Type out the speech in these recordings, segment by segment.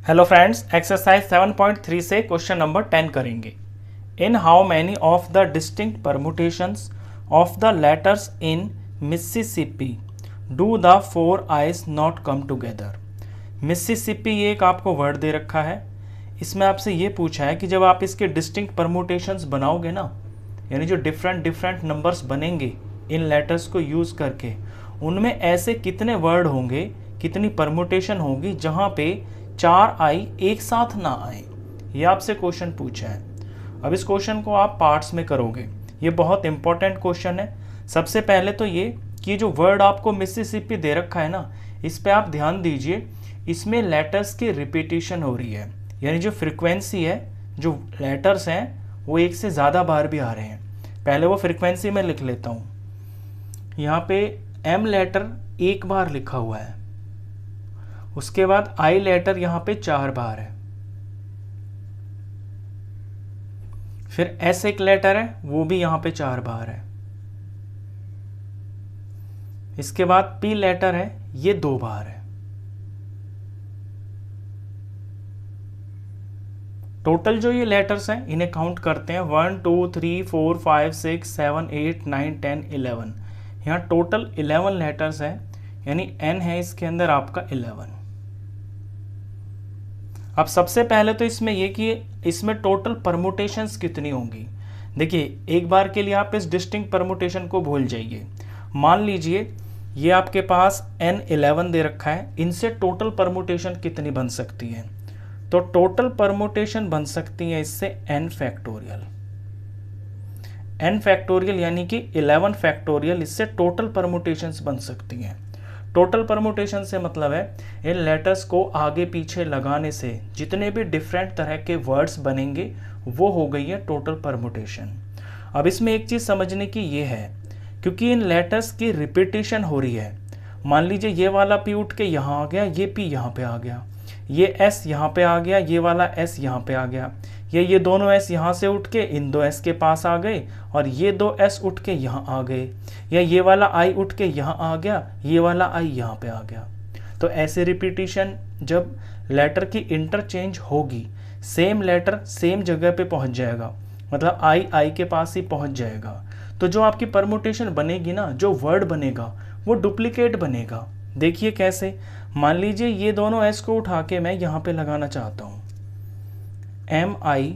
Hello friends, exercise 7.3 से question number 10 करेंगे। In how many of the distinct permutations of the letters in Mississippi do the four eyes not come together. Mississippi ये एक आपको word दे रखा है। इसमें आपसे ये पूछा है कि जब आप इसके डिस्टिंक्ट परमुटेशंस बनाओगे ना, यानी जो डिफरेंट नंबर्स बनेंगे इन लेटर्स को यूज़ करके, उनमें ऐसे कितने वर्ड होंगे, कितनी परमुटेशन होगी जहाँ पे 4 आई एक साथ ना आए। ये आपसे क्वेश्चन पूछा है। अब इस क्वेश्चन को आप पार्ट्स में करोगे। ये बहुत इंपॉर्टेंट क्वेश्चन है। सबसे पहले तो ये कि जो वर्ड आपको मिसिसिपी दे रखा है ना, इस पे आप ध्यान दीजिए। इसमें लेटर्स की रिपीटिशन हो रही है, यानी जो फ्रिक्वेंसी है, जो लेटर्स हैं वो एक से ज़्यादा बार भी आ रहे हैं। पहले वो फ्रिक्वेंसी में लिख लेता हूँ। यहाँ पे एम लेटर एक बार लिखा हुआ है, उसके बाद आई लेटर यहां पे 4 बार है, फिर एस एक लेटर है, वो भी यहां पे 4 बार है, इसके बाद पी लेटर है, ये 2 बार है। टोटल जो ये लेटर्स हैं इन्हें काउंट करते हैं 1 2 3 4 5 6 7 8 9 10 11। यहाँ टोटल 11 लेटर्स हैं, यानी एन है इसके अंदर आपका 11। अब सबसे पहले तो इसमें ये कि इसमें टोटल परमुटेशंस कितनी होंगी। देखिए, एक बार के लिए आप इस डिस्टिंक्ट परमुटेशन को भूल जाइए। मान लीजिए ये आपके पास n11 दे रखा है, इनसे टोटल परमुटेशन कितनी बन सकती है? तो टोटल परमुटेशन बन सकती है इससे n फैक्टोरियल। n फैक्टोरियल यानी कि 11 फैक्टोरियल, इससे टोटल परमुटेशंस बन सकती हैं। टोटल परमुटेशन से मतलब है इन लेटर्स को आगे पीछे लगाने से जितने भी डिफरेंट तरह के वर्ड्स बनेंगे वो हो गई है टोटल परमुटेशन। अब इसमें एक चीज़ समझने की ये है, क्योंकि इन लेटर्स की रिपीटिशन हो रही है। मान लीजिए ये वाला पी उठ के यहाँ आ गया, ये पी यहाँ पे आ गया, ये एस यहाँ पे आ गया, ये वाला एस यहाँ पे आ गया, ये दोनों एस यहाँ से उठ के इन 2 एस के पास आ गए, और ये 2 एस उठ के यहाँ आ गए, या ये वाला आई उठ के यहाँ आ गया, ये वाला आई यहाँ पे आ गया। तो ऐसे रिपीटिशन जब लेटर की इंटरचेंज होगी, सेम लेटर सेम जगह पे पहुँच जाएगा, मतलब आई के पास ही पहुँच जाएगा। तो जो आपकी परमुटेशन बनेगी ना, जो वर्ड बनेगा वो डुप्लीकेट बनेगा। देखिए कैसे, मान लीजिए ये दोनों एस को उठा के मैं यहाँ पे लगाना चाहता हूँ एम आई,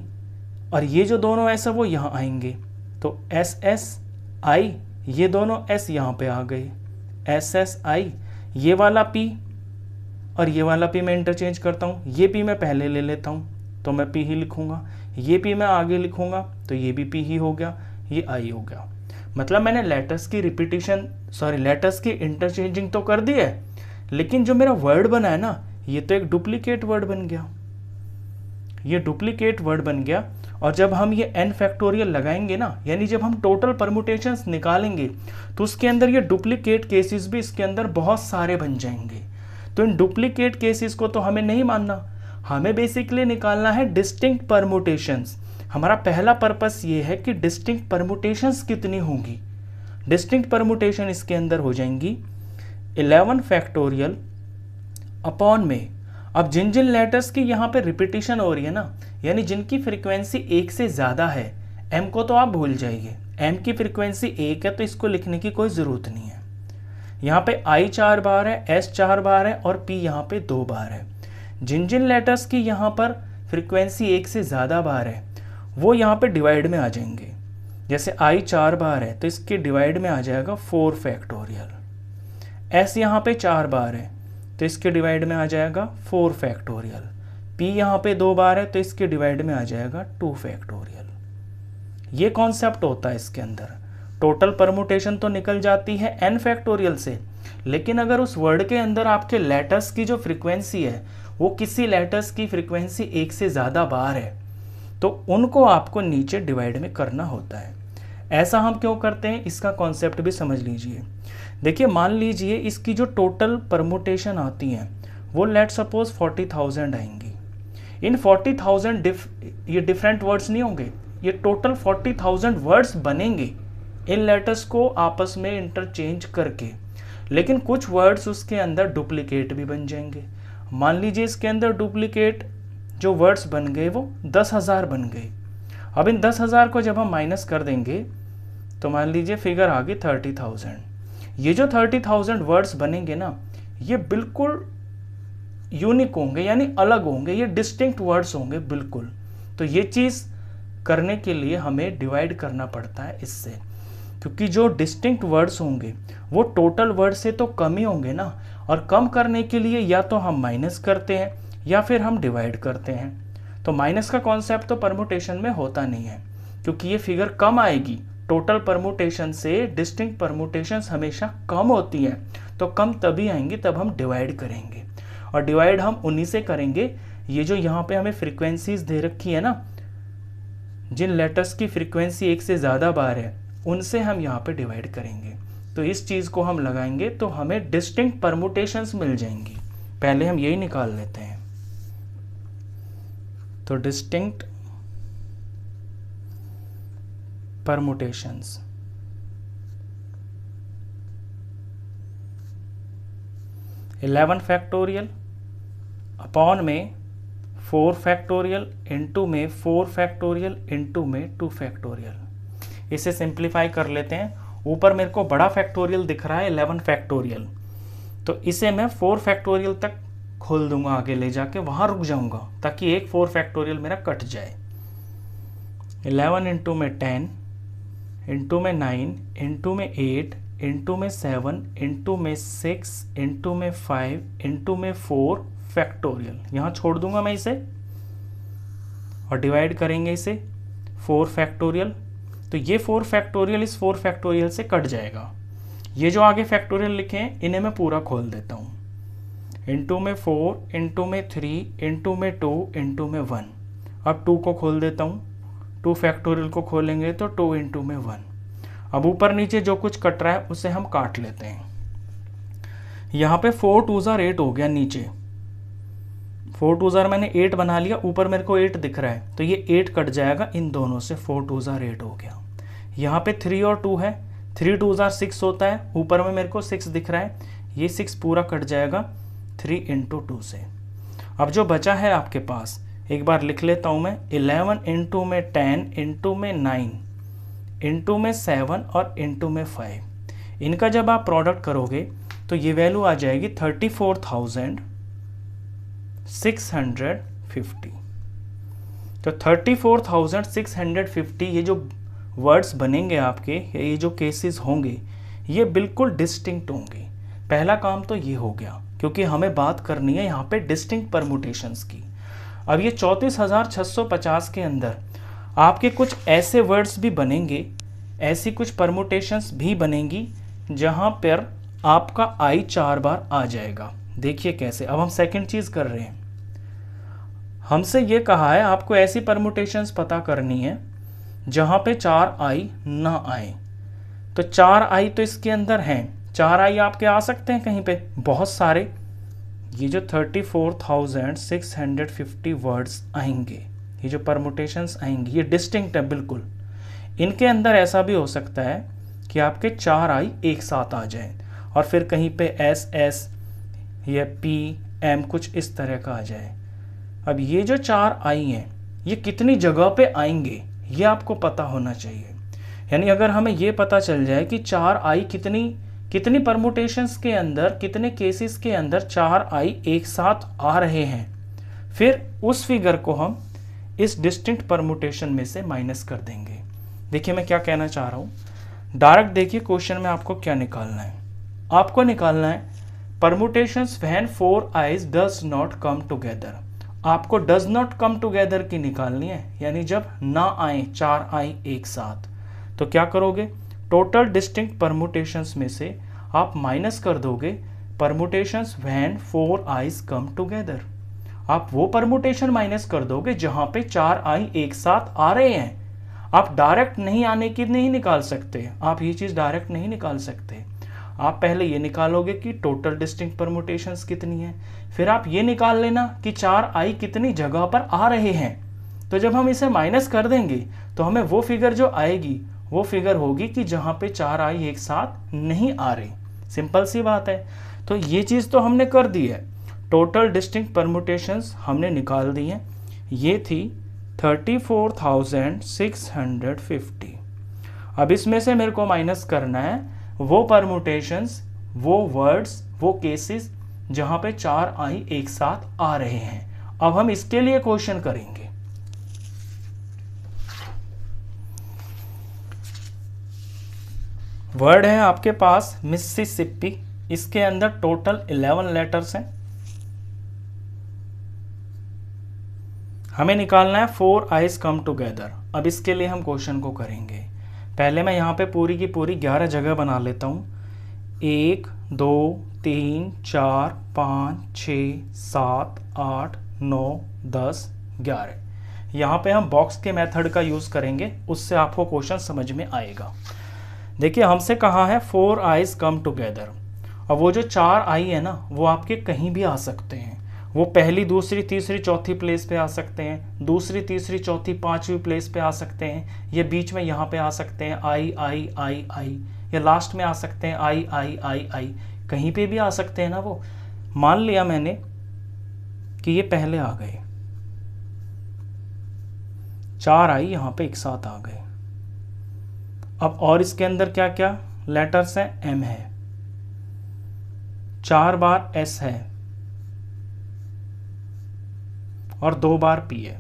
और ये जो दोनों एस है वो यहाँ आएंगे, तो एस एस आई, ये दोनों एस यहाँ पे आ गए, एस एस आई, ये वाला पी और ये वाला पी मैं इंटरचेंज करता हूँ। ये पी मैं पहले ले लेता हूँ तो मैं पी ही लिखूँगा, ये पी मैं आगे लिखूँगा तो ये भी पी ही हो गया, ये आई हो गया। मतलब मैंने लेटर्स की रिपीटिशन, लेटर्स की इंटरचेंजिंग तो कर दी है, लेकिन जो मेरा वर्ड बना है ना, ये तो एक डुप्लीकेट वर्ड बन गया, ये डुप्लीकेट वर्ड बन गया। और जब हम ये n फैक्टोरियल लगाएंगे ना, यानी जब हम टोटल परमुटेशंस निकालेंगे, तो उसके अंदर ये डुप्लीकेट केसेस भी इसके अंदर बहुत सारे बन जाएंगे। तो इन डुप्लीकेट केसेस को तो हमें नहीं मानना, हमें बेसिकली निकालना है डिस्टिंक्ट परमुटेशंस। हमारा पहला पर्पस ये है कि डिस्टिंक्ट परमुटेशंस कितनी होंगी। डिस्टिंक्ट परमुटेशन इसके अंदर हो जाएंगी 11 फैक्टोरियल अपॉन में। अब जिन जिन लेटर्स की यहाँ पे रिपीटिशन हो रही है ना, यानी जिनकी फ्रीक्वेंसी 1 से ज़्यादा है, m को तो आप भूल जाइए, m की फ्रीक्वेंसी 1 है तो इसको लिखने की कोई ज़रूरत नहीं है। यहाँ पे i 4 बार है, s 4 बार है और p यहाँ पे 2 बार है। जिन जिन लेटर्स की यहाँ पर फ्रीक्वेंसी 1 से ज़्यादा बार है वो यहाँ पे डिवाइड में आ जाएंगे। जैसे i 4 बार है तो इसके डिवाइड में आ जाएगा 4 फैक्टोरियल, s यहाँ पे 4 बार है तो इसके डिवाइड में आ जाएगा 4 फैक्टोरियल, p यहाँ पे 2 बार है तो इसके डिवाइड में आ जाएगा 2 फैक्टोरियल। ये कॉन्सेप्ट होता है इसके अंदर। टोटल परमुटेशन तो निकल जाती है n फैक्टोरियल से, लेकिन अगर उस वर्ड के अंदर आपके लेटर्स की जो फ्रीक्वेंसी है वो किसी लेटर्स की फ्रीक्वेंसी 1 से ज़्यादा बार है, तो उनको आपको नीचे डिवाइड में करना होता है। ऐसा हम क्यों करते हैं, इसका कॉन्सेप्ट भी समझ लीजिए। देखिए, मान लीजिए इसकी जो टोटल परमुटेशन आती हैं वो लेट सपोज 40,000 आएंगी। इन 40,000 ये डिफरेंट वर्ड्स नहीं होंगे, ये टोटल 40,000 वर्ड्स बनेंगे इन लेटर्स को आपस में इंटरचेंज करके। लेकिन कुछ वर्ड्स उसके अंदर डुप्लीकेट भी बन जाएंगे। मान लीजिए इसके अंदर डुप्लीकेट जो वर्ड्स बन गए वो 10,000 बन गए। अब इन 10,000 को जब हम माइनस कर देंगे तो मान लीजिए फिगर आ गई 30,000। ये जो 30,000 वर्ड्स बनेंगे ना, ये बिल्कुल यूनिक होंगे, यानी अलग होंगे, ये डिस्टिंक्ट वर्ड्स होंगे बिल्कुल। तो ये चीज़ करने के लिए हमें डिवाइड करना पड़ता है इससे, क्योंकि जो डिस्टिंक्ट वर्ड्स होंगे वो टोटल वर्ड से तो कम ही होंगे ना, और कम करने के लिए या तो हम माइनस करते हैं या फिर हम डिवाइड करते हैं। तो माइनस का कॉन्सेप्ट तो परमुटेशन में होता नहीं है, क्योंकि ये फिगर कम आएगी। टोटल परमुटेशन से डिस्टिंक्ट परमुटेशंस हमेशा कम होती हैं, तो कम तभी आएंगी तब हम डिवाइड करेंगे, और डिवाइड हम उन्हीं से करेंगे ये जो यहाँ पे हमें फ्रीक्वेंसीज दे रखी है ना, जिन लेटर्स की फ्रीक्वेंसी 1 से ज़्यादा बार है उनसे हम यहाँ पे डिवाइड करेंगे। तो इस चीज़ को हम लगाएंगे तो हमें डिस्टिंक्ट परमुटेशंस मिल जाएंगी। पहले हम यही निकाल लेते हैं। तो distinct permutations, eleven factorial upon में 4 फैक्टोरियल इंटू में 4 फैक्टोरियल इंटू में 2 फैक्टोरियल। इसे सिंप्लीफाई कर लेते हैं। ऊपर मेरे को बड़ा फैक्टोरियल दिख रहा है 11 फैक्टोरियल, तो इसे मैं 4 फैक्टोरियल तक खोल दूंगा, आगे ले जाके वहाँ रुक जाऊंगा ताकि एक 4 फैक्टोरियल मेरा कट जाए। 11 इंटू में 10 इंटू में 9 इंटू में 8 इंटू में 7 इंटू में 6 इंटू में 5 इंटू में 4 फैक्टोरियल। यहाँ छोड़ दूंगा मैं इसे और डिवाइड करेंगे इसे 4 फैक्टोरियल। तो ये 4 फैक्टोरियल इस 4 फैक्टोरियल से कट जाएगा। ये जो आगे फैक्टोरियल लिखे हैं इन्हें मैं पूरा खोल देता हूँ। इंटू में 4 इंटू में 3 इंटू में 2 इंटू में 1। अब 2 को खोल देता हूँ, 2 फैक्टोरियल को खोलेंगे तो 2 इंटू में 1। अब ऊपर नीचे जो कुछ कट रहा है उसे हम काट लेते हैं। यहाँ पे 4 2 ज़ार 8 हो गया, नीचे 4 2 ज़ार मैंने 8 बना लिया, ऊपर मेरे को 8 दिख रहा है तो ये 8 कट जाएगा इन दोनों से, 4 2 ज़ार 8 हो गया। यहाँ पे 3 और 2 है, 3 2 ज़ार 6 होता है, ऊपर में मेरे को 6 दिख रहा है, ये 6 पूरा कट जाएगा 3 इंटू 2 से। अब जो बचा है आपके पास एक बार लिख लेता हूँ मैं, 11 इंटू में 10 इंटू में 9 इंटू में 7 और इंटू में 5। इनका जब आप प्रोडक्ट करोगे तो ये वैल्यू आ जाएगी 34,650। तो 34,650 ये जो वर्ड्स बनेंगे आपके, ये जो केसेस होंगे ये बिल्कुल डिस्टिंक्ट होंगे। पहला काम तो ये हो गया, क्योंकि हमें बात करनी है यहाँ पे डिस्टिंक्ट परमुटेशंस की। अब ये 34,650 के अंदर आपके कुछ ऐसे वर्ड्स भी बनेंगे, ऐसी कुछ परमुटेशंस भी बनेंगी जहाँ पर आपका आई 4 बार आ जाएगा। देखिए कैसे। अब हम सेकंड चीज़ कर रहे हैं, हमसे ये कहा है आपको ऐसी परमुटेशंस पता करनी है जहाँ पे 4 आई ना आए। तो 4 आई तो इसके अंदर हैं, 4 आई आपके आ सकते हैं कहीं पे, बहुत सारे। ये जो 34,650 वर्ड्स आएंगे, ये जो परमुटेशंस आएंगी ये डिस्टिंक्ट है बिल्कुल। इनके अंदर ऐसा भी हो सकता है कि आपके 4 आई एक साथ आ जाए और फिर कहीं पे एस एस या पी एम कुछ इस तरह का आ जाए। अब ये जो 4 आई हैं ये कितनी जगह पे आएंगे ये आपको पता होना चाहिए। यानी अगर हमें ये पता चल जाए कि 4 आई कितनी परमुटेशंस के अंदर, कितने केसेस के अंदर 4 आई एक साथ आ रहे हैं, फिर उस फिगर को हम इस डिस्टिंक्ट परमुटेशन में से माइनस कर देंगे। देखिए मैं क्या कहना चाह रहा हूँ, डायरेक्ट देखिए क्वेश्चन में आपको क्या निकालना है। आपको निकालना है permutations when 4 eyes does not come together. आपको डज नॉट कम टुगेदर की निकालनी है, यानी जब ना आए 4 आई एक साथ। तो क्या करोगे, टोटल डिस्टिंक्ट परमुटेशंस में से आप माइनस कर दोगे permutations when 4 eyes come together. आप वो परमुटेशन माइनस कर दोगे जहां पे 4 आई एक साथ आ रहे हैं। आप डायरेक्ट नहीं आने की नहीं निकाल सकते, आप ये चीज डायरेक्ट नहीं निकाल सकते। आप पहले ये निकालोगे कि टोटल डिस्टिंक्ट परमुटेशंस कितनी है, फिर आप ये निकाल लेना कि 4 आई कितनी जगह पर आ रहे हैं। तो जब हम इसे माइनस कर देंगे तो हमें वो फिगर जो आएगी वो फिगर होगी कि जहां पे 4 आई एक साथ नहीं आ रहे। सिंपल सी बात है। तो ये चीज तो हमने कर दी है। टोटल डिस्टिंक्ट परमुटेशंस हमने निकाल दी हैं, ये थी 34,650। अब इसमें से मेरे को माइनस करना है वो परमुटेशंस, वो वर्ड्स, वो केसेस जहां पे 4 आई एक साथ आ रहे हैं। अब हम इसके लिए क्वेश्चन करेंगे। वर्ड है आपके पास मिसिसिपी, इसके अंदर टोटल 11 लेटर्स हैं। हमें निकालना है 4 आइज कम टुगेदर। अब इसके लिए हम क्वेश्चन को करेंगे। पहले मैं यहाँ पे पूरी की पूरी 11 जगह बना लेता हूँ। 1 2 3 4 5 6 7 8 9 10 11। यहाँ पे हम बॉक्स के मेथड का यूज़ करेंगे, उससे आपको क्वेश्चन समझ में आएगा। देखिए हमसे कहा है 4 आइज कम टुगेदर। अब वो जो 4 आई है ना, वो आपके कहीं भी आ सकते हैं। वो पहली, दूसरी, तीसरी, चौथी प्लेस पे आ सकते हैं, दूसरी, तीसरी, चौथी, पांचवी प्लेस पे आ सकते हैं, ये बीच में यहाँ पे आ सकते हैं आई आई आई आई, या लास्ट में आ सकते हैं आई आई आई आई, कहीं पे भी आ सकते हैं ना वो। मान लिया मैंने कि ये पहले आ गए, 4 आई यहाँ पे एक साथ आ गए। अब और इसके अंदर क्या क्या लेटर्स हैं? एम है, 4 बार एस है और 2 बार पी है।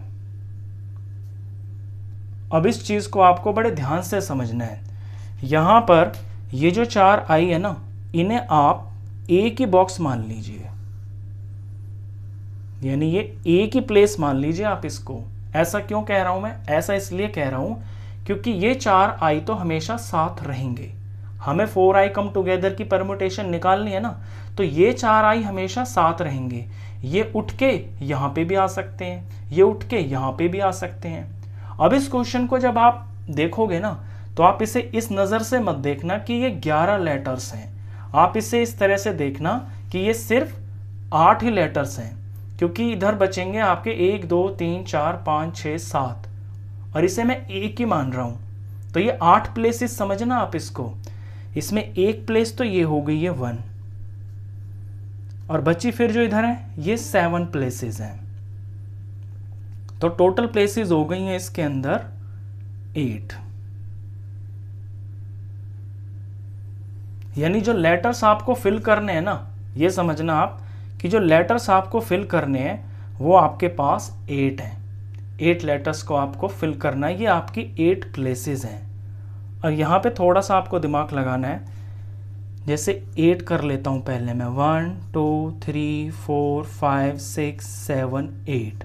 अब इस चीज को आपको बड़े ध्यान से समझना है। यहां पर ये जो 4 आई है ना, इन्हें आप ए की बॉक्स मान लीजिए, यानी ये ए की प्लेस मान लीजिए आप इसको। ऐसा क्यों कह रहा हूं मैं? ऐसा इसलिए कह रहा हूं क्योंकि ये 4 आई तो हमेशा साथ रहेंगे। हमें 4 आई कम टुगेदर की परमुटेशन निकालनी है ना, तो ये 4 आई हमेशा साथ रहेंगे। ये उठ के यहाँ पे भी आ सकते हैं, ये उठ के यहाँ पे भी आ सकते हैं। अब इस क्वेश्चन को जब आप देखोगे ना, तो आप इसे इस नज़र से मत देखना कि ये 11 लेटर्स हैं। आप इसे इस तरह से देखना कि ये सिर्फ 8 ही लेटर्स हैं, क्योंकि इधर बचेंगे आपके 1 2 3 4 5 6 7, और इसे मैं एक ही मान रहा हूं। तो ये 8 प्लेसेस समझना आप इसको। इसमें एक प्लेस तो ये हो गई है 1, और बची फिर जो इधर है ये 7 प्लेसेस हैं। तो टोटल प्लेसेस हो गई हैं इसके अंदर 8। यानी जो लेटर्स आपको फिल करने हैं ना, ये समझना आप कि जो लेटर्स आपको फिल करने हैं वो आपके पास 8 हैं। 8 लेटर्स को आपको फिल करना है, ये आपकी 8 प्लेसेस हैं। और यहाँ पे थोड़ा सा आपको दिमाग लगाना है। जैसे 8 कर लेता हूँ पहले मैं, 1 2 3 4 5 6 7 8।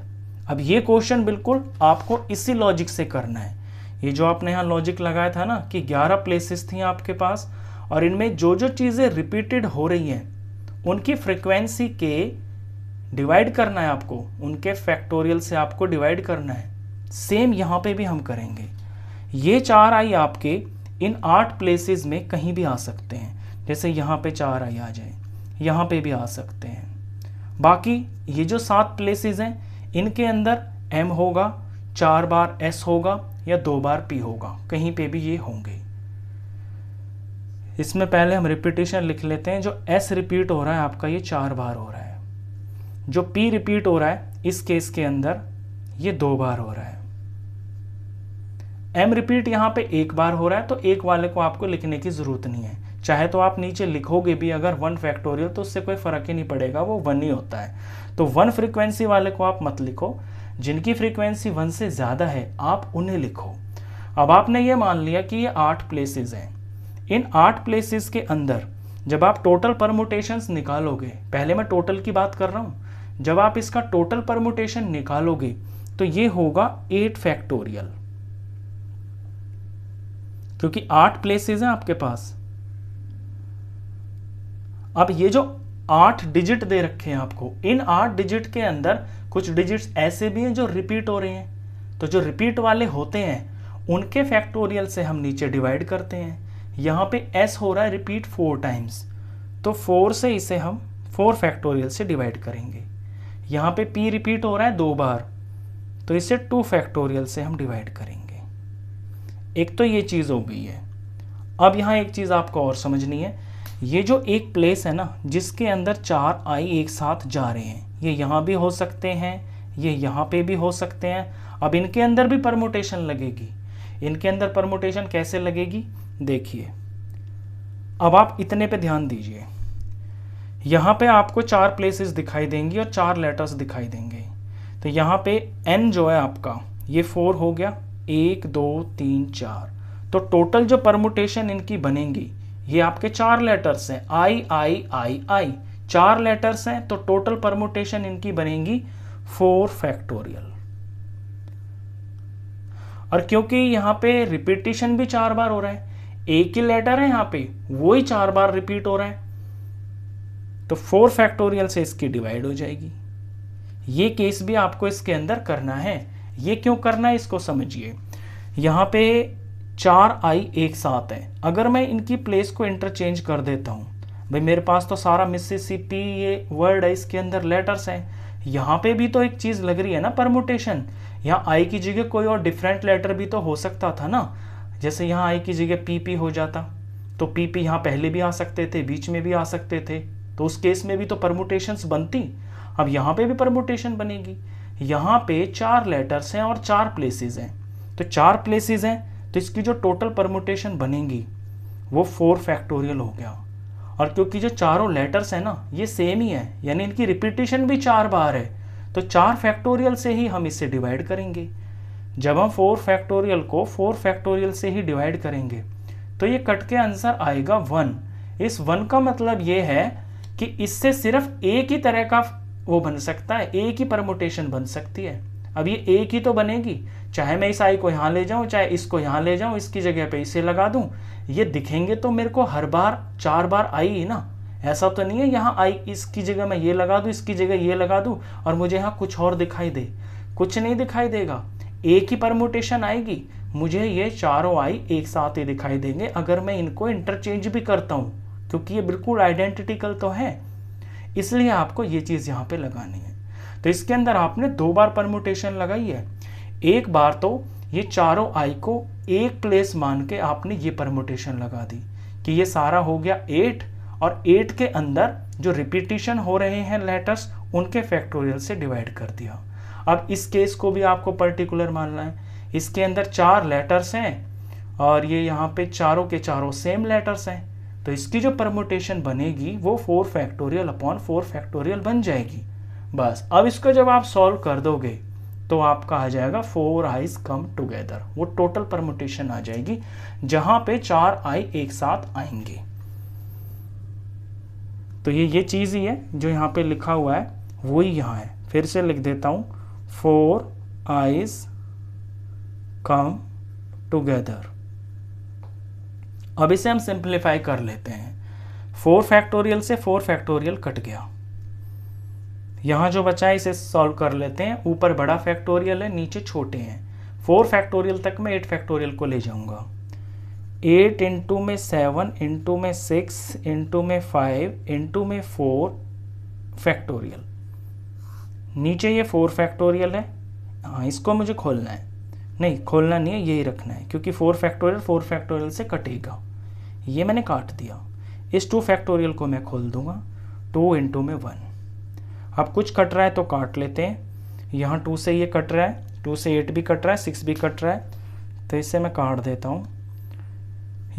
अब ये क्वेश्चन बिल्कुल आपको इसी लॉजिक से करना है। ये जो आपने यहाँ लॉजिक लगाया था ना कि 11 प्लेसेस थी आपके पास, और इनमें जो जो चीज़ें रिपीटेड हो रही हैं उनकी फ्रिक्वेंसी के डिवाइड करना है आपको, उनके फैक्टोरियल से आपको डिवाइड करना है। सेम यहाँ पे भी हम करेंगे। ये 4 आई आपके इन 8 प्लेसेस में कहीं भी आ सकते हैं। जैसे यहाँ पे 4 आई आ जाए, यहाँ पे भी आ सकते हैं। बाकी ये जो 7 प्लेसेस हैं इनके अंदर एम होगा, 4 बार एस होगा या 2 बार पी होगा, कहीं पे भी ये होंगे। इसमें पहले हम रिपीटेशन लिख लेते हैं। जो एस रिपीट हो रहा है आपका ये 4 बार हो रहा है। जो पी रिपीट हो रहा है इस केस के अंदर ये 2 बार हो रहा है। एम रिपीट यहाँ पे 1 बार हो रहा है, तो एक वाले को आपको लिखने की जरूरत नहीं है। चाहे तो आप नीचे लिखोगे भी अगर 1 फैक्टोरियल, तो उससे कोई फर्क ही नहीं पड़ेगा, वो 1 ही होता है। तो 1 फ्रीक्वेंसी वाले को आप मत लिखो, जिनकी फ्रीक्वेंसी 1 से ज़्यादा है आप उन्हें लिखो। अब आपने ये मान लिया कि ये 8 प्लेसेस हैं। इन 8 प्लेसेस के अंदर जब आप टोटल परमुटेशंस निकालोगे, पहले मैं टोटल की बात कर रहा हूँ, जब आप इसका टोटल परमुटेशन निकालोगे तो ये होगा 8 फैक्टोरियल, क्योंकि 8 प्लेसेस हैं आपके पास। अब ये जो 8 डिजिट दे रखे हैं आपको, इन 8 डिजिट के अंदर कुछ डिजिट्स ऐसे भी हैं जो रिपीट हो रहे हैं। तो जो रिपीट वाले होते हैं उनके फैक्टोरियल से हम नीचे डिवाइड करते हैं। यहाँ पे s हो रहा है रिपीट 4 टाइम्स, तो 4 से इसे हम 4 फैक्टोरियल से डिवाइड करेंगे। यहाँ पे p रिपीट हो रहा है 2 बार, तो इसे 2 फैक्टोरियल से हम डिवाइड करेंगे। एक तो ये चीज़ हो गई है। अब यहाँ एक चीज़ आपको और समझनी है। ये जो एक प्लेस है ना जिसके अंदर 4 आई एक साथ जा रहे हैं, ये यहाँ भी हो सकते हैं, ये यहाँ पे भी हो सकते हैं। अब इनके अंदर भी परमुटेशन लगेगी। इनके अंदर परमुटेशन कैसे लगेगी देखिए। अब आप इतने पे ध्यान दीजिए, यहाँ पे आपको 4 प्लेसेस दिखाई देंगी और 4 लेटर्स दिखाई देंगे। तो यहाँ पे n जो है आपका ये 4 हो गया, 1 2 3 4। तो टोटल जो परमुटेशन इनकी बनेंगी ये आपके 4 लेटर्स हैं, I 4 लेटर्स हैं, तो टोटल परमुटेशन इनकी बनेंगी 4 फैक्टोरियल। और क्योंकि यहाँ पे रिपीटिशन भी 4 बार हो रहा है, एक ही लेटर है यहाँ पे वो ही 4 बार रिपीट हो रहा है, तो 4 फैक्टोरियल से इसकी डिवाइड हो जाएगी। ये केस भी आपको इसके अंदर करना है। ये क्यों करना है इसको समझिए। यहाँ पे 4 आई एक साथ है, अगर मैं इनकी प्लेस को इंटरचेंज कर देता हूँ, भाई मेरे पास तो सारा मिसिसिपी ये वर्ड है, इसके अंदर लेटर्स हैं, यहाँ पे भी तो एक चीज़ लग रही है ना परमुटेशन। यहाँ आई की जगह कोई और डिफरेंट लेटर भी तो हो सकता था ना, जैसे यहाँ आई की जगह पी हो जाता, तो पी यहाँ पहले भी आ सकते थे, बीच में भी आ सकते थे, तो उस केस में भी तो परमुटेशंस बनती। अब यहाँ पे भी परमुटेशन बनेगी। यहाँ पे 4 लेटर्स हैं और 4 प्लेसेस हैं, तो 4 प्लेसेस हैं, तो इसकी जो टोटल परमुटेशन बनेगी वो 4 फैक्टोरियल हो गया। और क्योंकि जो चारों लेटर्स हैं ना ये सेम ही है, यानी इनकी रिपीटिशन भी 4 बार है, तो 4 फैक्टोरियल से ही हम इससे डिवाइड करेंगे। जब हम 4 फैक्टोरियल को 4 फैक्टोरियल से ही डिवाइड करेंगे तो ये कट के आंसर आएगा 1। इस 1 का मतलब ये है कि इससे सिर्फ एक ही तरह का वो बन सकता है, एक ही परमुटेशन बन सकती है। अब ये एक ही तो बनेगी, चाहे मैं इस आई को यहाँ ले जाऊँ, चाहे इसको यहाँ ले जाऊँ, इसकी जगह पे इसे लगा दूँ, ये दिखेंगे तो मेरे को हर बार 4 बार आई ही ना। ऐसा तो नहीं है यहाँ आई इसकी जगह मैं ये लगा दूँ, इसकी जगह ये लगा दूँ और मुझे यहाँ कुछ और दिखाई दे, कुछ नहीं दिखाई देगा, एक ही परमुटेशन आएगी। मुझे ये चारों आई एक साथ ही दिखाई देंगे अगर मैं इनको इंटरचेंज भी करता हूँ, क्योंकि ये बिल्कुल आइडेंटिकल तो है, इसलिए आपको ये चीज़ यहाँ पे लगानी है। तो इसके अंदर आपने 2 बार परमुटेशन लगाई है। एक बार तो ये चारों आई को एक प्लेस मान के आपने ये परमुटेशन लगा दी कि ये सारा हो गया 8, और 8 के अंदर जो रिपीटिशन हो रहे हैं लेटर्स उनके फैक्टोरियल से डिवाइड कर दिया। अब इस केस को भी आपको पर्टिकुलर मानना है। इसके अंदर 4 लेटर्स हैं और ये यहाँ पे चारों के चारों सेम लेटर्स हैं, तो इसकी जो परमुटेशन बनेगी वो 4 फैक्टोरियल अपॉन 4 फैक्टोरियल बन जाएगी। बस अब इसको जब आप सॉल्व कर दोगे तो आपका आ जाएगा 4 आईज कम टुगेदर, वो टोटल परमुटेशन आ जाएगी जहां पे 4 आई एक साथ आएंगे। तो ये चीज़ ही है जो यहाँ पे लिखा हुआ है वही यहाँ है। फिर से लिख देता हूँ, 4 आईज कम टुगेदर। अब इसे हम सिंप्लीफाई कर लेते हैं। 4 फैक्टोरियल से 4 फैक्टोरियल कट गया, यहाँ जो बचा है इसे सॉल्व कर लेते हैं। ऊपर बड़ा फैक्टोरियल है, नीचे छोटे हैं। 4 फैक्टोरियल तक मैं 8 फैक्टोरियल को ले जाऊंगा। 8 इंटू में 7 इंटू में 6 इंटू में 5 इंटू में 4 फैक्टोरियल। नीचे ये 4 फैक्टोरियल है, हाँ इसको मुझे खोलना है, नहीं खोलना नहीं है, यही रखना है क्योंकि 4 फैक्टोरियल से कटेगा। ये मैंने काट दिया। इस 2 फैक्टोरियल को मैं खोल दूंगा, 2 इंटू में 1। अब कुछ कट रहा है तो काट लेते हैं। यहाँ 2 से ये कट रहा है, 2 से 8 भी कट रहा है, 6 भी कट रहा है, तो इसे मैं काट देता हूँ।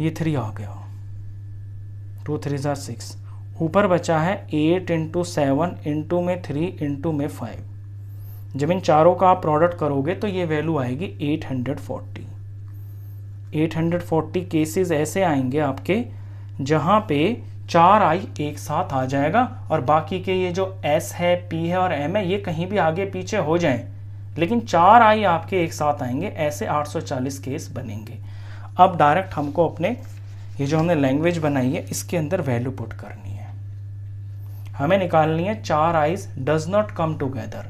ये 3 आ गया, 2 3 ज़ा 6। ऊपर बचा है 8 इंटू 7 इंटू में 3 इंटू में 5। जब इन चारों का आप प्रोडक्ट करोगे तो ये वैल्यू आएगी 840। 840 केसेस ऐसे आएंगे आपके जहाँ पे 4 आई एक साथ आ जाएगा और बाकी के ये जो S है, P है और M है ये कहीं भी आगे पीछे हो जाएं, लेकिन 4 आई आपके एक साथ आएंगे। ऐसे 840 केस बनेंगे। अब डायरेक्ट हमको अपने ये जो हमने लैंग्वेज बनाई है इसके अंदर वैल्यू पुट करनी है। हमें निकालनी है 4 eyes does not come together.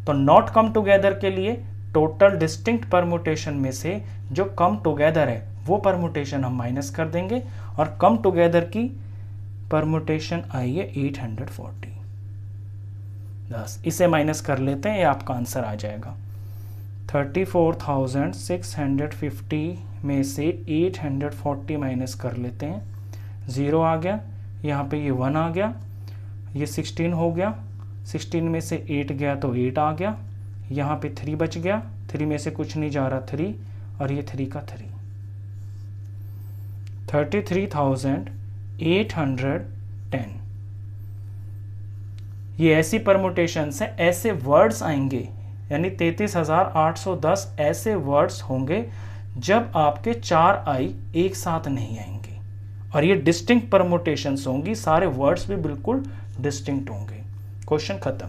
तो नॉट कम टुगेदर के लिए टोटल डिस्टिंक्ट परमुटेशन में से जो कम टुगेदर है वो परमुटेशन हम माइनस कर देंगे और कम टुगेदर की परमुटेशन आई है 840। बस इसे माइनस कर लेते हैं, ये आपका आंसर आ जाएगा। 34,650 में से 840 माइनस कर लेते हैं, 0 आ गया। यहाँ पे ये 1 आ गया, ये 16 हो गया, 16 में से 8 गया तो 8 आ गया, यहाँ पे 3 बच गया, 3 में से कुछ नहीं जा रहा 3, और ये 3 का 3, 33,810। ये ऐसी परमुटेशंस है, ऐसे वर्ड्स आएंगे, यानी 33,810 ऐसे वर्ड्स होंगे जब आपके 4 आई एक साथ नहीं आएंगे, और ये डिस्टिंक्ट परमुटेशंस होंगी, सारे वर्ड्स भी बिल्कुल डिस्टिंक्ट होंगे। क्वेश्चन खत्म।